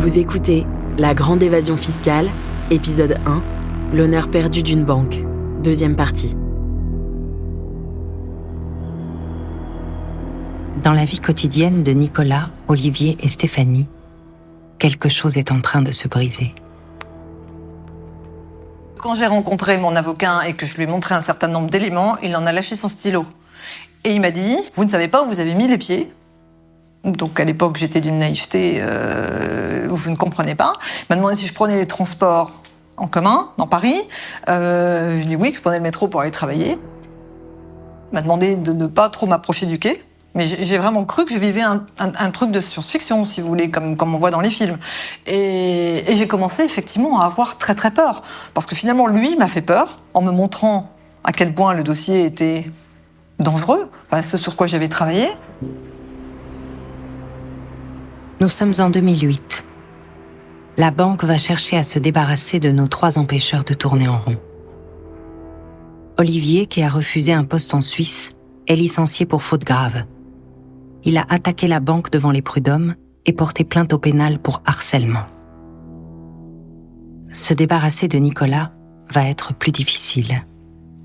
Vous écoutez La Grande Évasion Fiscale, épisode 1, L'honneur perdu d'une banque, deuxième partie. Dans la vie quotidienne de Nicolas, Olivier et Stéphanie, quelque chose est en train de se briser. Quand j'ai rencontré mon avocat et que je lui ai montré un certain nombre d'éléments, il en a lâché son stylo. Et il m'a dit « Vous ne savez pas où vous avez mis les pieds ?» Donc à l'époque, j'étais d'une naïveté où je ne comprenais pas. Il m'a demandé si je prenais les transports en commun, dans Paris. Je lui ai dit oui, que je prenais le métro pour aller travailler. Il m'a demandé de ne pas trop m'approcher du quai. Mais j'ai vraiment cru que je vivais un truc de science-fiction, si vous voulez, comme on voit dans les films. Et j'ai commencé effectivement à avoir très très peur. Parce que finalement, lui m'a fait peur en me montrant à quel point le dossier était dangereux, enfin, ce sur quoi j'avais travaillé. Nous sommes en 2008. La banque va chercher à se débarrasser de nos 3 empêcheurs de tourner en rond. Olivier, qui a refusé un poste en Suisse, est licencié pour faute grave. Il a attaqué la banque devant les prud'hommes et porté plainte au pénal pour harcèlement. Se débarrasser de Nicolas va être plus difficile.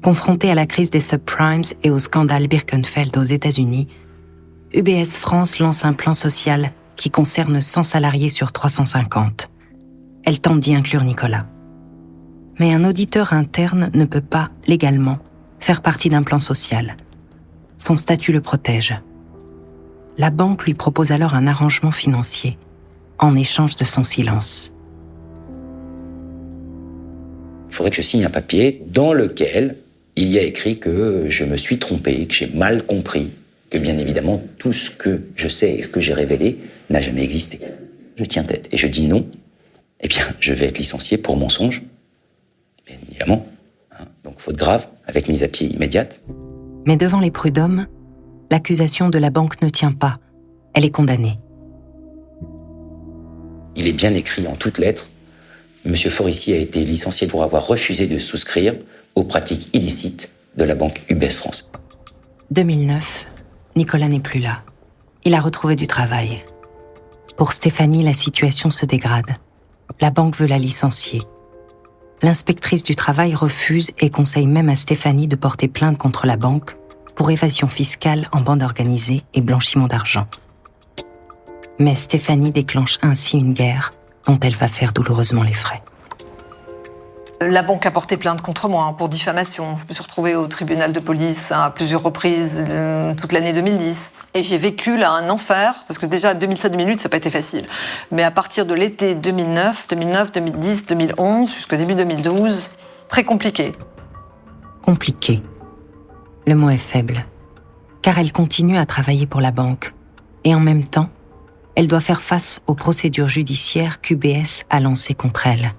Confronté à la crise des subprimes et au scandale Birkenfeld aux États-Unis, UBS France lance un plan social qui concerne 100 salariés sur 350. Elle tente d'y inclure Nicolas. Mais un auditeur interne ne peut pas, légalement, faire partie d'un plan social. Son statut le protège. La banque lui propose alors un arrangement financier, en échange de son silence. Il faudrait que je signe un papier dans lequel il y a écrit que je me suis trompé, que j'ai mal compris, que bien évidemment, tout ce que je sais et ce que j'ai révélé n'a jamais existé. Je tiens tête et je dis non, eh bien, je vais être licencié pour mensonge, bien évidemment. Donc, faute grave, avec mise à pied immédiate. Mais devant les prud'hommes, l'accusation de la banque ne tient pas. Elle est condamnée. Il est bien écrit en toutes lettres. Monsieur Forissier a été licencié pour avoir refusé de souscrire aux pratiques illicites de la banque UBS France. 2009, Nicolas n'est plus là. Il a retrouvé du travail. Pour Stéphanie, la situation se dégrade. La banque veut la licencier. L'inspectrice du travail refuse et conseille même à Stéphanie de porter plainte contre la banque pour évasion fiscale en bande organisée et blanchiment d'argent. Mais Stéphanie déclenche ainsi une guerre dont elle va faire douloureusement les frais. La banque a porté plainte contre moi pour diffamation. Je me suis retrouvée au tribunal de police à plusieurs reprises toute l'année 2010. Et j'ai vécu là un enfer, parce que déjà 2007-2008, ça n'a pas été facile. Mais à partir de l'été 2009, 2010, 2011, jusqu'au début 2012, très compliqué. Compliqué. Le mot est faible. Car elle continue à travailler pour la banque. Et en même temps, elle doit faire face aux procédures judiciaires qu'UBS a lancées contre elle.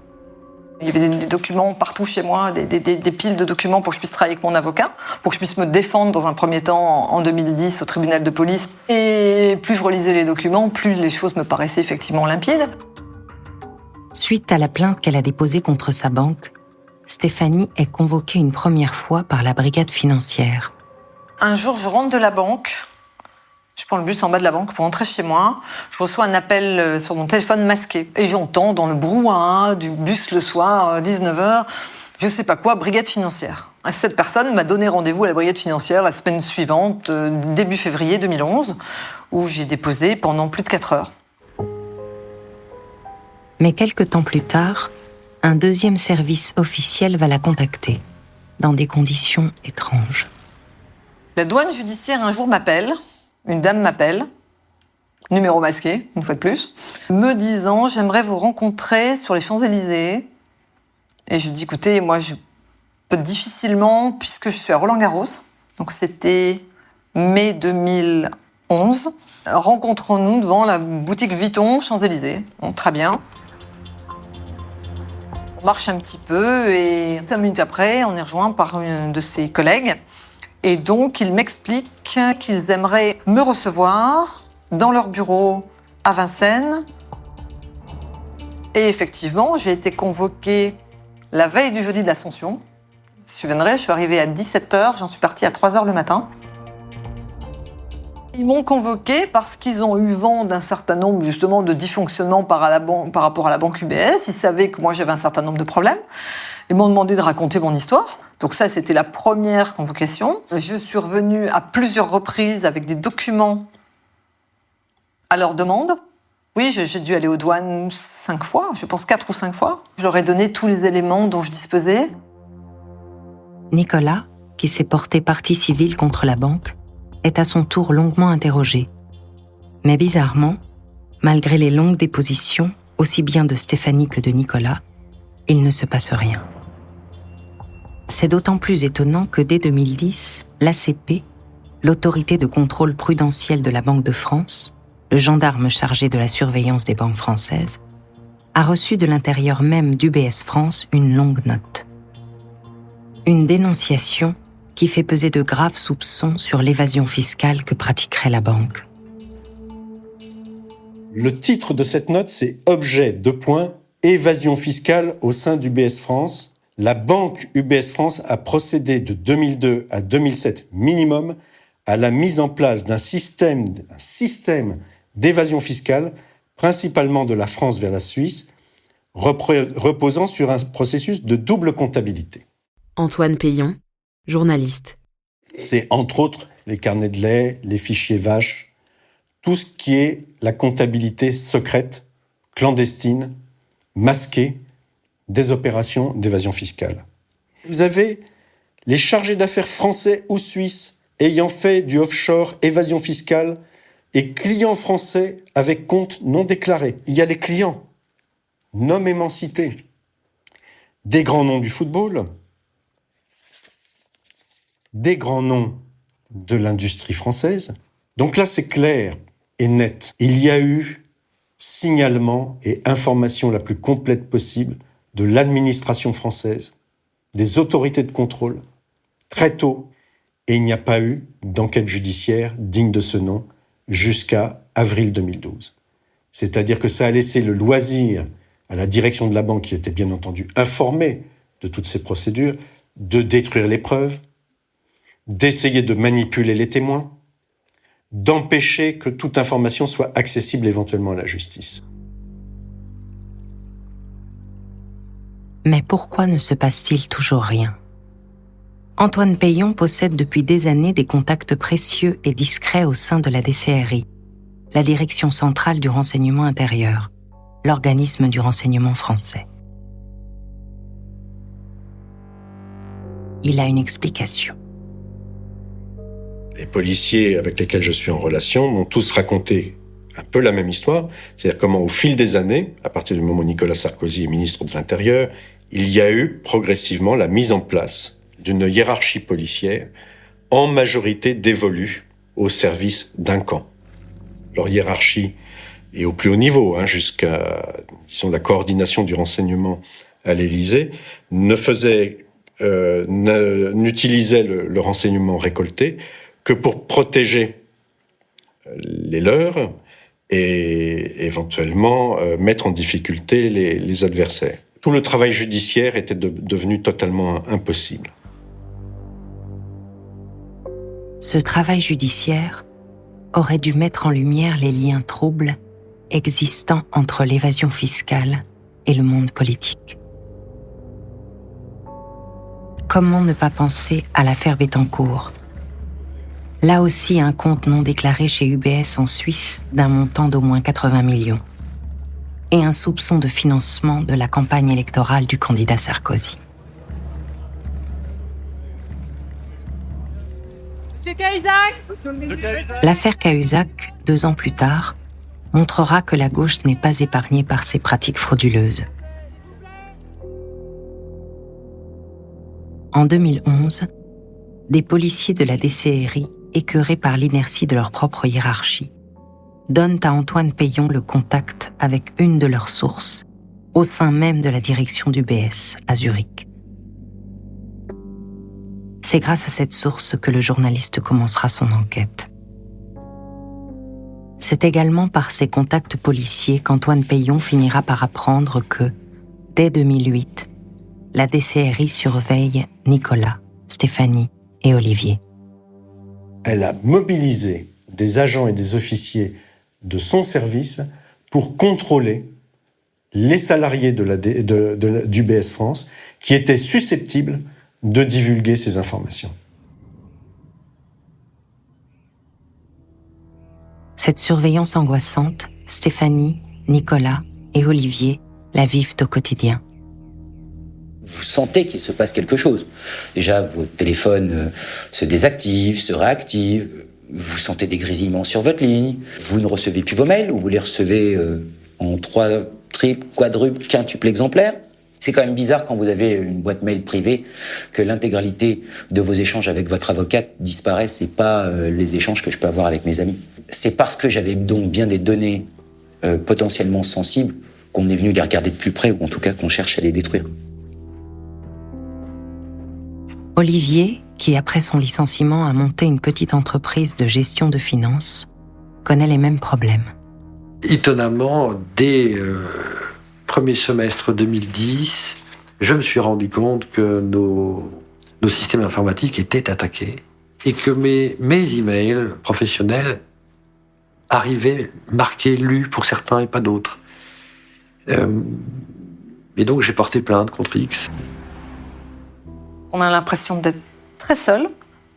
Il y avait des documents partout chez moi, des piles de documents pour que je puisse travailler avec mon avocat, pour que je puisse me défendre dans un premier temps en 2010 au tribunal de police. Et plus je relisais les documents, plus les choses me paraissaient effectivement limpides. Suite à la plainte qu'elle a déposée contre sa banque, Stéphanie est convoquée une première fois par la brigade financière. Un jour, je rentre de la banque. Je prends le bus en bas de la banque pour rentrer chez moi. Je reçois un appel sur mon téléphone masqué. Et j'entends dans le brouhaha du bus le soir, 19h, je sais pas quoi, brigade financière. Cette personne m'a donné rendez-vous à la brigade financière la semaine suivante, début février 2011, où j'ai déposé pendant plus de 4 heures. Mais quelques temps plus tard, un deuxième service officiel va la contacter, dans des conditions étranges. La douane judiciaire un jour m'appelle. Une dame m'appelle, numéro masqué, une fois de plus, me disant « J'aimerais vous rencontrer sur les Champs-Élysées ». Et je dis « Écoutez, moi, je peux difficilement, puisque je suis à Roland-Garros. » Donc c'était mai 2011. Rencontrons-nous devant la boutique Vuitton, Champs-Élysées. Bon, très bien. On marche un petit peu et 5 minutes après, on est rejoint par une de ses collègues. Et donc, ils m'expliquent qu'ils aimeraient me recevoir dans leur bureau à Vincennes. Et effectivement, j'ai été convoquée la veille du jeudi de l'Ascension. Je me souviendrai, je suis arrivée à 17h, j'en suis partie à 3h le matin. Ils m'ont convoqué parce qu'ils ont eu vent d'un certain nombre justement de dysfonctionnements par rapport à la banque UBS. Ils savaient que moi j'avais un certain nombre de problèmes. Ils m'ont demandé de raconter mon histoire. Donc ça, c'était la première convocation. Je suis revenue à plusieurs reprises avec des documents à leur demande. Oui, j'ai dû aller aux douanes 5 fois, je pense 4 ou 5 fois. Je leur ai donné tous les éléments dont je disposais. Nicolas, qui s'est porté partie civile contre la banque, est à son tour longuement interrogé. Mais bizarrement, malgré les longues dépositions, aussi bien de Stéphanie que de Nicolas, il ne se passe rien. C'est d'autant plus étonnant que dès 2010, l'ACP, l'autorité de contrôle prudentiel de la Banque de France, le gendarme chargé de la surveillance des banques françaises, a reçu de l'intérieur même d'UBS France une longue note. Une dénonciation qui fait peser de graves soupçons sur l'évasion fiscale que pratiquerait la banque. Le titre de cette note, c'est « Objet, évasion fiscale au sein d'UBS France ». La banque UBS France a procédé de 2002 à 2007 minimum à la mise en place d'un système d'évasion fiscale, principalement de la France vers la Suisse, reposant sur un processus de double comptabilité. Antoine Peillon, journaliste. C'est entre autres les carnets de lait, les fichiers vaches, tout ce qui est la comptabilité secrète, clandestine, masquée, des opérations d'évasion fiscale. Vous avez les chargés d'affaires français ou suisses ayant fait du offshore évasion fiscale et clients français avec compte non déclaré. Il y a les clients, nommément cités. Des grands noms du football, des grands noms de l'industrie française. Donc là, c'est clair et net. Il y a eu signalement et information la plus complète possible de l'administration française, des autorités de contrôle, très tôt, et il n'y a pas eu d'enquête judiciaire digne de ce nom jusqu'à avril 2012. C'est-à-dire que ça a laissé le loisir à la direction de la banque, qui était bien entendu informée de toutes ces procédures, de détruire les preuves, d'essayer de manipuler les témoins, d'empêcher que toute information soit accessible éventuellement à la justice. Mais pourquoi ne se passe-t-il toujours rien ? Antoine Peillon possède depuis des années des contacts précieux et discrets au sein de la DCRI, la Direction centrale du renseignement intérieur, l'organisme du renseignement français. Il a une explication. Les policiers avec lesquels je suis en relation m'ont tous raconté un peu la même histoire, c'est-à-dire comment au fil des années, à partir du moment où Nicolas Sarkozy est ministre de l'Intérieur, il y a eu progressivement la mise en place d'une hiérarchie policière en majorité dévolue au service d'un camp. Leur hiérarchie est au plus haut niveau, jusqu'à, disons, la coordination du renseignement à l'Élysée, n'utilisait le renseignement récolté que pour protéger les leurs et éventuellement mettre en difficulté les adversaires. Tout le travail judiciaire était devenu totalement impossible. Ce travail judiciaire aurait dû mettre en lumière les liens troubles existant entre l'évasion fiscale et le monde politique. Comment ne pas penser à l'affaire Bettencourt ? Là aussi, un compte non déclaré chez UBS en Suisse d'un montant d'au moins 80 millions. Et un soupçon de financement de la campagne électorale du candidat Sarkozy. Monsieur Cahuzac ! L'affaire Cahuzac, 2 ans plus tard, montrera que la gauche n'est pas épargnée par ces pratiques frauduleuses. En 2011, des policiers de la DCRI, écœurés par l'inertie de leur propre hiérarchie, donnent à Antoine Peillon le contact avec une de leurs sources, au sein même de la direction d'UBS à Zurich. C'est grâce à cette source que le journaliste commencera son enquête. C'est également par ces contacts policiers qu'Antoine Peillon finira par apprendre que, dès 2008, la DCRI surveille Nicolas, Stéphanie et Olivier. Elle a mobilisé des agents et des officiers de son service pour contrôler les salariés d'UBS France qui étaient susceptibles de divulguer ces informations. Cette surveillance angoissante, Stéphanie, Nicolas et Olivier la vivent au quotidien. Vous sentez qu'il se passe quelque chose. Déjà, votre téléphone se désactive, se réactive. Vous sentez des grésillements sur votre ligne. Vous ne recevez plus vos mails ou vous les recevez en 3, triple, quadruple, quintuple exemplaires. C'est quand même bizarre quand vous avez une boîte mail privée que l'intégralité de vos échanges avec votre avocate disparaissent et pas les échanges que je peux avoir avec mes amis. C'est parce que j'avais donc bien des données potentiellement sensibles qu'on est venu les regarder de plus près ou en tout cas qu'on cherche à les détruire. Olivier, qui après son licenciement a monté une petite entreprise de gestion de finances, connaît les mêmes problèmes. Étonnamment, dès premier semestre 2010, je me suis rendu compte que nos systèmes informatiques étaient attaqués et que mes emails professionnels arrivaient marqués lus pour certains et pas d'autres. Et donc j'ai porté plainte contre X. On a l'impression d'être très seul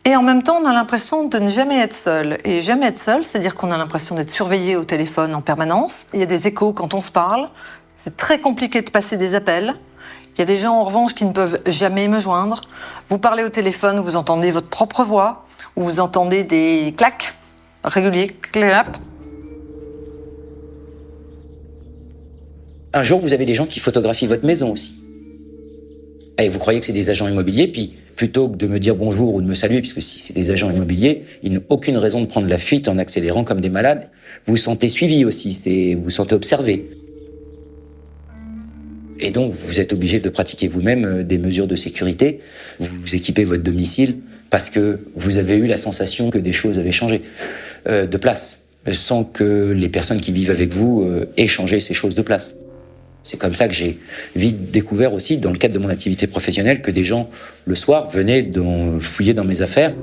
et en même temps on a l'impression de ne jamais être seul. Et jamais être seul, c'est-à-dire qu'on a l'impression d'être surveillé au téléphone en permanence. Il y a des échos quand on se parle. C'est très compliqué de passer des appels. Il y a des gens en revanche qui ne peuvent jamais me joindre. Vous parlez au téléphone, vous entendez votre propre voix, ou vous entendez des clacs réguliers, clap. Un jour, vous avez des gens qui photographient votre maison aussi. Et vous croyez que c'est des agents immobiliers, puis plutôt que de me dire bonjour ou de me saluer, puisque si c'est des agents immobiliers, ils n'ont aucune raison de prendre la fuite en accélérant comme des malades. Vous vous sentez suivi aussi, vous vous sentez observé. Et donc, vous êtes obligé de pratiquer vous-même des mesures de sécurité. Vous équipez votre domicile parce que vous avez eu la sensation que des choses avaient changé de place, sans que les personnes qui vivent avec vous aient changé ces choses de place. C'est comme ça que j'ai vite découvert aussi, dans le cadre de mon activité professionnelle, que des gens, le soir, venaient fouiller dans mes affaires.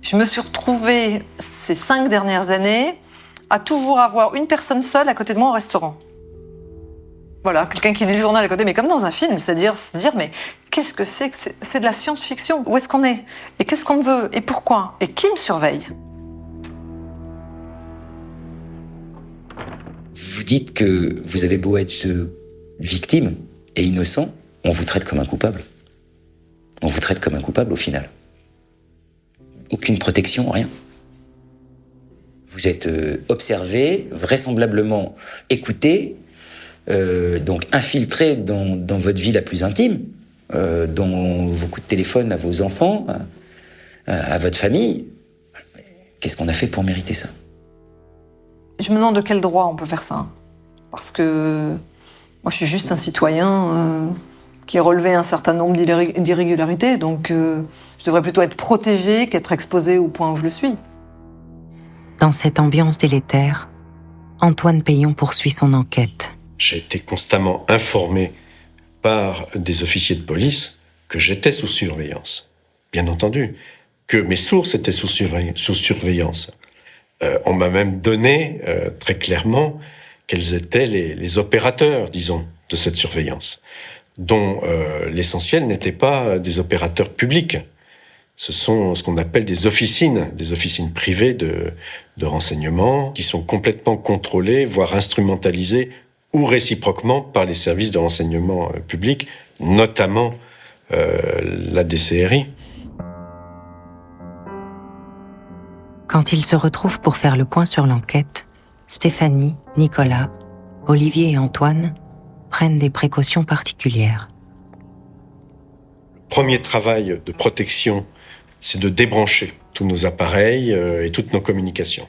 Je me suis retrouvée, ces 5 dernières années, à toujours avoir une personne seule à côté de moi au restaurant. Voilà, quelqu'un qui lit le journal à côté, mais comme dans un film, c'est-à-dire se dire, mais qu'est-ce que c'est? C'est de la science-fiction. Où est-ce qu'on est? Et qu'est-ce qu'on veut? Et pourquoi? Et qui me surveille? Vous dites que vous avez beau être victime et innocent, on vous traite comme un coupable. On vous traite comme un coupable au final. Aucune protection, rien. Vous êtes observé, vraisemblablement écouté, donc infiltré dans votre vie la plus intime, dans vos coups de téléphone à vos enfants, à votre famille. Qu'est-ce qu'on a fait pour mériter ça? Je me demande de quel droit on peut faire ça. Parce que moi, je suis juste un citoyen qui a relevé un certain nombre d'irrégularités, donc je devrais plutôt être protégé qu'être exposé au point où je le suis. Dans cette ambiance délétère, Antoine Peillon poursuit son enquête. J'ai été constamment informé par des officiers de police que j'étais sous surveillance. Bien entendu, que mes sources étaient sous surveillance. On m'a même donné très clairement quels étaient les opérateurs, disons, de cette surveillance, dont l'essentiel n'était pas des opérateurs publics. Ce sont ce qu'on appelle des officines privées de renseignement, qui sont complètement contrôlées, voire instrumentalisées, ou réciproquement par les services de renseignement publics, notamment la DCRI. Quand ils se retrouvent pour faire le point sur l'enquête, Stéphanie, Nicolas, Olivier et Antoine prennent des précautions particulières. Le premier travail de protection, c'est de débrancher tous nos appareils et toutes nos communications.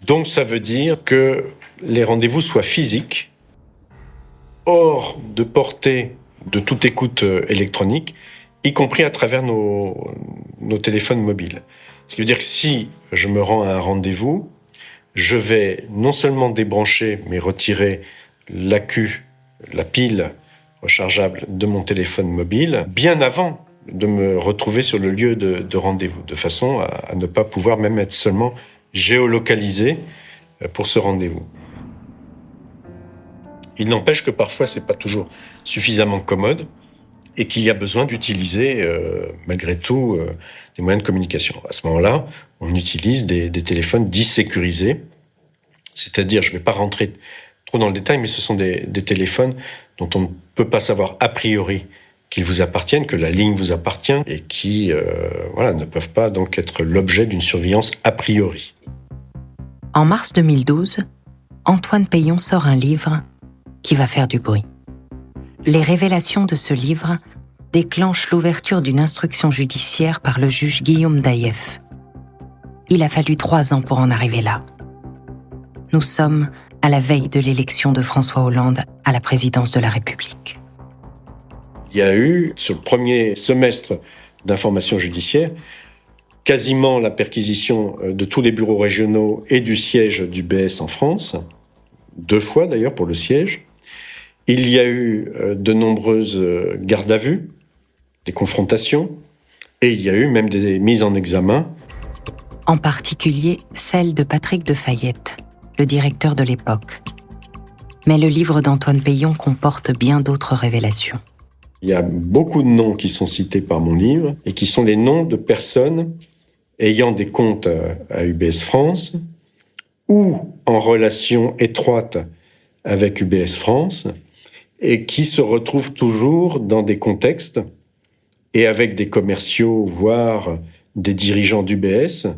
Donc ça veut dire que les rendez-vous soient physiques, hors de portée de toute écoute électronique, y compris à travers nos téléphones mobiles. Ce qui veut dire que si je me rends à un rendez-vous, je vais non seulement débrancher, mais retirer la pile rechargeable de mon téléphone mobile, bien avant de me retrouver sur le lieu de rendez-vous, de façon à ne pas pouvoir même être seulement géolocalisé pour ce rendez-vous. Il n'empêche que parfois, c'est pas toujours suffisamment commode et qu'il y a besoin d'utiliser, malgré tout, des moyens de communication. À ce moment-là, on utilise des téléphones dits sécurisés, c'est-à-dire, je ne vais pas rentrer trop dans le détail, mais ce sont des téléphones dont on ne peut pas savoir a priori qu'ils vous appartiennent, que la ligne vous appartient, et qui ne peuvent pas donc être l'objet d'une surveillance a priori. En mars 2012, Antoine Peillon sort un livre qui va faire du bruit. Les révélations de ce livre déclenchent l'ouverture d'une instruction judiciaire par le juge Guillaume Daïef. Il a fallu 3 ans pour en arriver là. Nous sommes à la veille de l'élection de François Hollande à la présidence de la République. Il y a eu, sur le premier semestre d'information judiciaire, quasiment la perquisition de tous les bureaux régionaux et du siège d'UBS en France, 2 fois d'ailleurs pour le siège. Il y a eu de nombreuses gardes à vue, des confrontations, et il y a eu même des mises en examen. En particulier celle de Patrick de Fayette, le directeur de l'époque. Mais le livre d'Antoine Peillon comporte bien d'autres révélations. Il y a beaucoup de noms qui sont cités par mon livre et qui sont les noms de personnes ayant des comptes à UBS France ou en relation étroite avec UBS France et qui se retrouvent toujours dans des contextes et avec des commerciaux, voire des dirigeants d'UBS,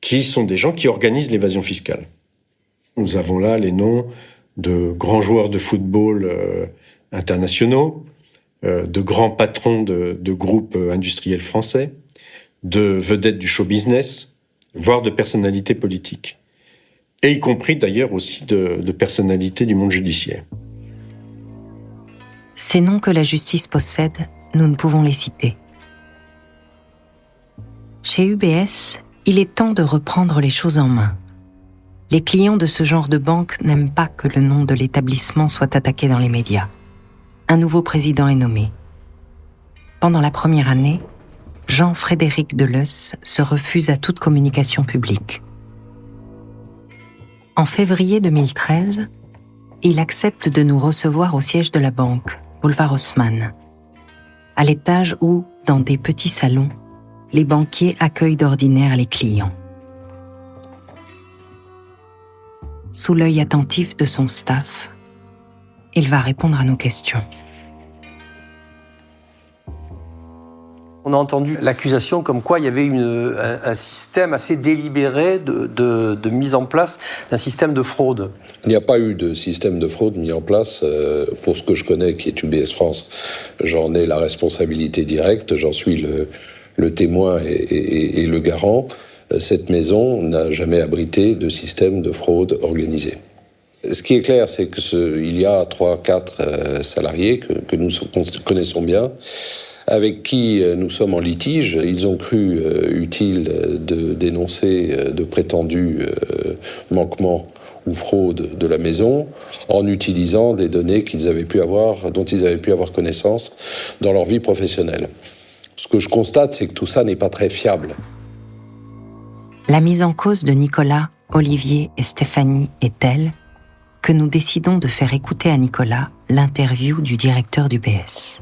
qui sont des gens qui organisent l'évasion fiscale. Nous avons là les noms de grands joueurs de football internationaux, de grands patrons de groupes industriels français, de vedettes du show business, voire de personnalités politiques. Et y compris d'ailleurs aussi de personnalités du monde judiciaire. Ces noms que la justice possède, nous ne pouvons les citer. Chez UBS, il est temps de reprendre les choses en main. Les clients de ce genre de banque n'aiment pas que le nom de l'établissement soit attaqué dans les médias. Un nouveau président est nommé. Pendant la première année, Jean-Frédéric Deleusse se refuse à toute communication publique. En février 2013, il accepte de nous recevoir au siège de la banque, boulevard Haussmann, à l'étage où, dans des petits salons, les banquiers accueillent d'ordinaire les clients. Sous l'œil attentif de son staff, il va répondre à nos questions. On a entendu l'accusation comme quoi il y avait un système assez délibéré de mise en place d'un système de fraude. Il n'y a pas eu de système de fraude mis en place pour ce que je connais, qui est UBS France. J'en ai la responsabilité directe, j'en suis le témoin et le garant. Cette maison n'a jamais abrité de système de fraude organisé. Ce qui est clair, c'est qu'il y a 3-4 salariés que nous connaissons bien, avec qui nous sommes en litige. Ils ont cru utile de dénoncer de prétendus manquements ou fraudes de la maison en utilisant des données dont ils avaient pu avoir connaissance dans leur vie professionnelle. Ce que je constate, c'est que tout ça n'est pas très fiable. La mise en cause de Nicolas, Olivier et Stéphanie est telle que nous décidons de faire écouter à Nicolas l'interview du directeur d'UBS.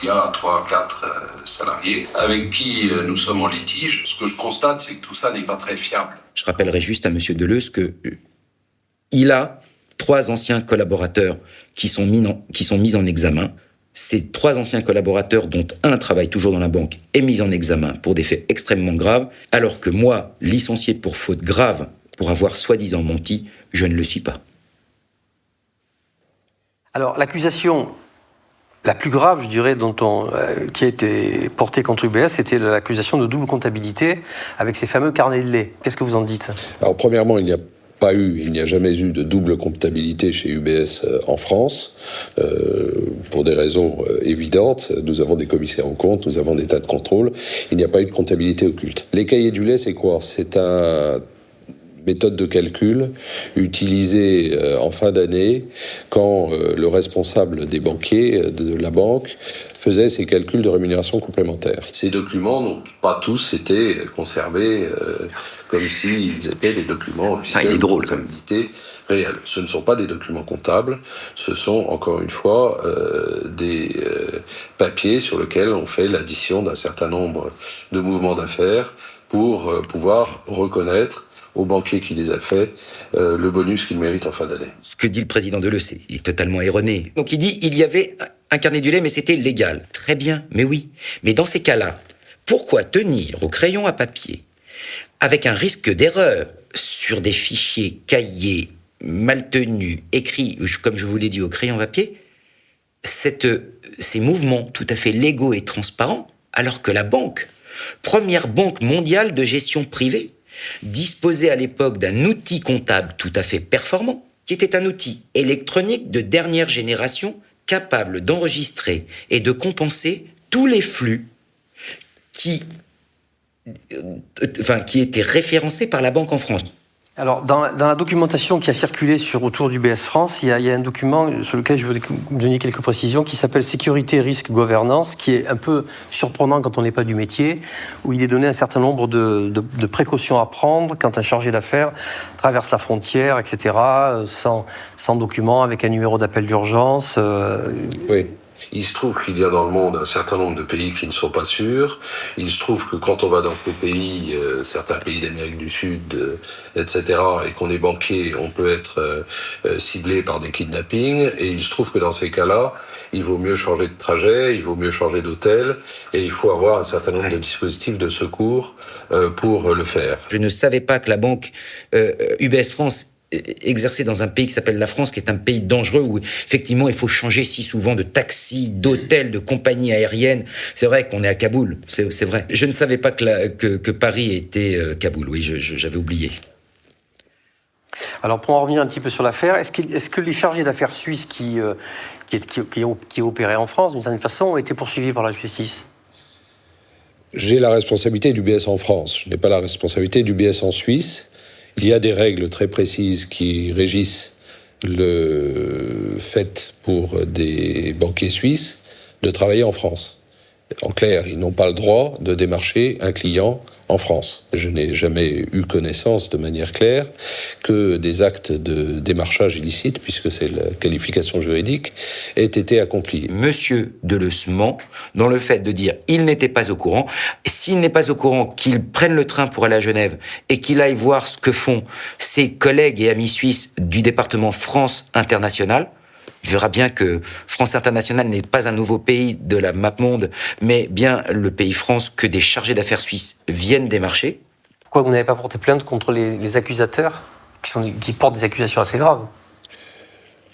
Il y a 3-4 salariés avec qui nous sommes en litige. Ce que je constate, c'est que tout ça n'est pas très fiable. Je rappellerai juste à M. Deleuze qu'il a 3 anciens collaborateurs qui sont mis en examen. Ces 3 anciens collaborateurs, dont un travaille toujours dans la banque, est mis en examen pour des faits extrêmement graves, alors que moi, licencié pour faute grave, pour avoir soi-disant menti, je ne le suis pas. Alors, l'accusation la plus grave, je dirais, qui a été portée contre UBS, c'était l'accusation de double comptabilité avec ces fameux carnets de lait. Qu'est-ce que vous en dites ? Alors, premièrement, il n'y a jamais eu de double comptabilité chez UBS en France, pour des raisons évidentes. Nous avons des commissaires en compte, nous avons des tas de contrôles. Il n'y a pas eu de comptabilité occulte. Les cahiers du lait, c'est quoi ? C'est méthode de calcul utilisée en fin d'année quand le responsable des banquiers de la banque faisait ses calculs de rémunération complémentaire. Ces documents n'ont pas tous été conservés comme s'ils étaient des documents officiels de comptabilité réelle. Ce ne sont pas des documents comptables, ce sont encore une fois des papiers sur lesquels on fait l'addition d'un certain nombre de mouvements d'affaires pour pouvoir reconnaître au banquier qui les a faits le bonus qu'il mérite en fin d'année. Ce que dit le président Deleuze est totalement erroné. Donc il dit il y avait un carnet du lait, mais c'était légal. Très bien, mais oui. Mais dans ces cas-là, pourquoi tenir au crayon à papier, avec un risque d'erreur sur des fichiers cahiers mal tenus, écrits, comme je vous l'ai dit, au crayon à papier, ces mouvements tout à fait légaux et transparents, alors que la banque, première banque mondiale de gestion privée, disposait à l'époque d'un outil comptable tout à fait performant, qui était un outil électronique de dernière génération capable d'enregistrer et de compenser tous les flux qui étaient référencés par la banque en France. Alors, dans la documentation qui a circulé autour d'UBS France, il y a un document sur lequel je veux donner quelques précisions qui s'appelle Sécurité, risque, gouvernance, qui est un peu surprenant quand on n'est pas du métier, où il est donné un certain nombre de précautions à prendre quand un chargé d'affaires traverse la frontière, etc., sans document, avec un numéro d'appel d'urgence. Oui. Il se trouve qu'il y a dans le monde un certain nombre de pays qui ne sont pas sûrs. Il se trouve que quand on va dans ces pays, certains pays d'Amérique du Sud, etc., et qu'on est banquier, on peut être ciblé par des kidnappings. Et il se trouve que dans ces cas-là, il vaut mieux changer de trajet, il vaut mieux changer d'hôtel, et il faut avoir un certain nombre de dispositifs de secours pour le faire. Je ne savais pas que la banque UBS France exercer dans un pays qui s'appelle la France, qui est un pays dangereux où effectivement il faut changer si souvent de taxi, d'hôtel, de compagnie aérienne. C'est vrai qu'on est à Kaboul, c'est vrai. Je ne savais pas que Paris était Kaboul, oui, j'avais oublié. Alors pour en revenir un petit peu sur l'affaire, est-ce que les chargés d'affaires suisses qui opéraient en France, d'une certaine façon, ont été poursuivis par la justice ? J'ai la responsabilité d'UBS en France, je n'ai pas la responsabilité d'UBS en Suisse. Il y a des règles très précises qui régissent le fait pour des banquiers suisses de travailler en France. En clair, ils n'ont pas le droit de démarcher un client en France. Je n'ai jamais eu connaissance de manière claire que des actes de démarchage illicite, puisque c'est la qualification juridique, aient été accomplis. Monsieur Deleuze ment dans le fait de dire il n'était pas au courant. S'il n'est pas au courant, qu'il prenne le train pour aller à Genève et qu'il aille voir ce que font ses collègues et amis suisses du département France Internationale. Il verra bien que France Internationale n'est pas un nouveau pays de la MapMonde, mais bien le pays France que des chargés d'affaires suisses viennent démarcher. Pourquoi vous n'avez pas porté plainte contre les accusateurs qui portent des accusations assez graves ?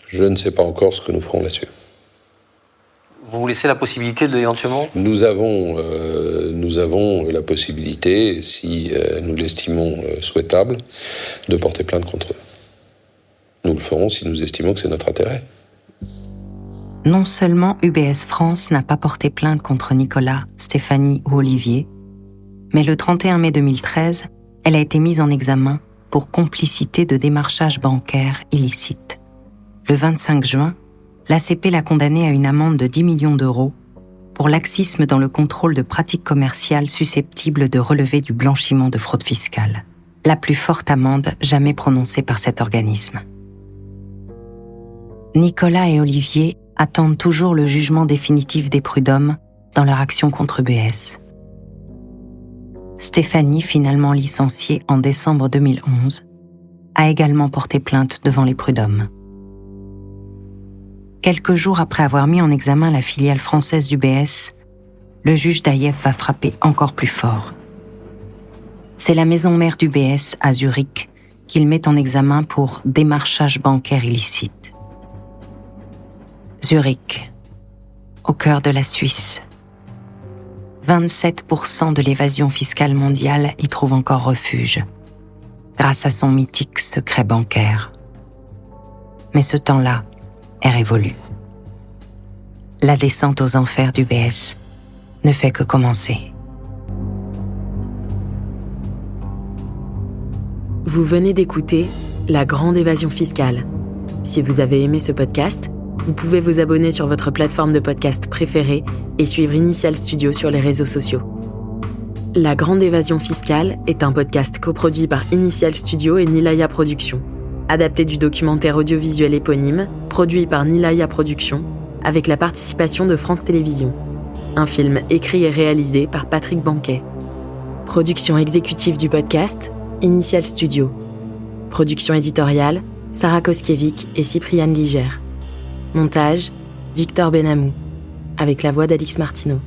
Je ne sais pas encore ce que nous ferons là-dessus. Vous vous laissez la possibilité d'éventuellement ? Nous avons la possibilité, si nous l'estimons souhaitable, de porter plainte contre eux. Nous le ferons si nous estimons que c'est notre intérêt. Non seulement UBS France n'a pas porté plainte contre Nicolas, Stéphanie ou Olivier, mais le 31 mai 2013, elle a été mise en examen pour complicité de démarchage bancaire illicite. Le 25 juin, l'ACP l'a condamnée à une amende de 10 millions d'euros pour laxisme dans le contrôle de pratiques commerciales susceptibles de relever du blanchiment de fraude fiscale, la plus forte amende jamais prononcée par cet organisme. Nicolas et Olivier attendent toujours le jugement définitif des prud'hommes dans leur action contre UBS. Stéphanie, finalement licenciée en décembre 2011, a également porté plainte devant les prud'hommes. Quelques jours après avoir mis en examen la filiale française d'UBS, le juge d'Aïef va frapper encore plus fort. C'est la maison mère d'UBS à Zurich qu'il met en examen pour démarchage bancaire illicite. Zurich, au cœur de la Suisse. 27% de l'évasion fiscale mondiale y trouve encore refuge, grâce à son mythique secret bancaire. Mais ce temps-là est révolu. La descente aux enfers d'UBS ne fait que commencer. Vous venez d'écouter La Grande Évasion Fiscale. Si vous avez aimé ce podcast, vous pouvez vous abonner sur votre plateforme de podcast préférée et suivre Initial Studio sur les réseaux sociaux. La Grande Évasion Fiscale est un podcast coproduit par Initial Studio et Nilaya Productions, adapté du documentaire audiovisuel éponyme, produit par Nilaya Productions, avec la participation de France Télévisions. Un film écrit et réalisé par Patrick Banquet. Production exécutive du podcast, Initial Studio. Production éditoriale, Sarah Koskiewicz et Cypriane Ligère. Montage, Victor Benamou, avec la voix d'Alix Martineau.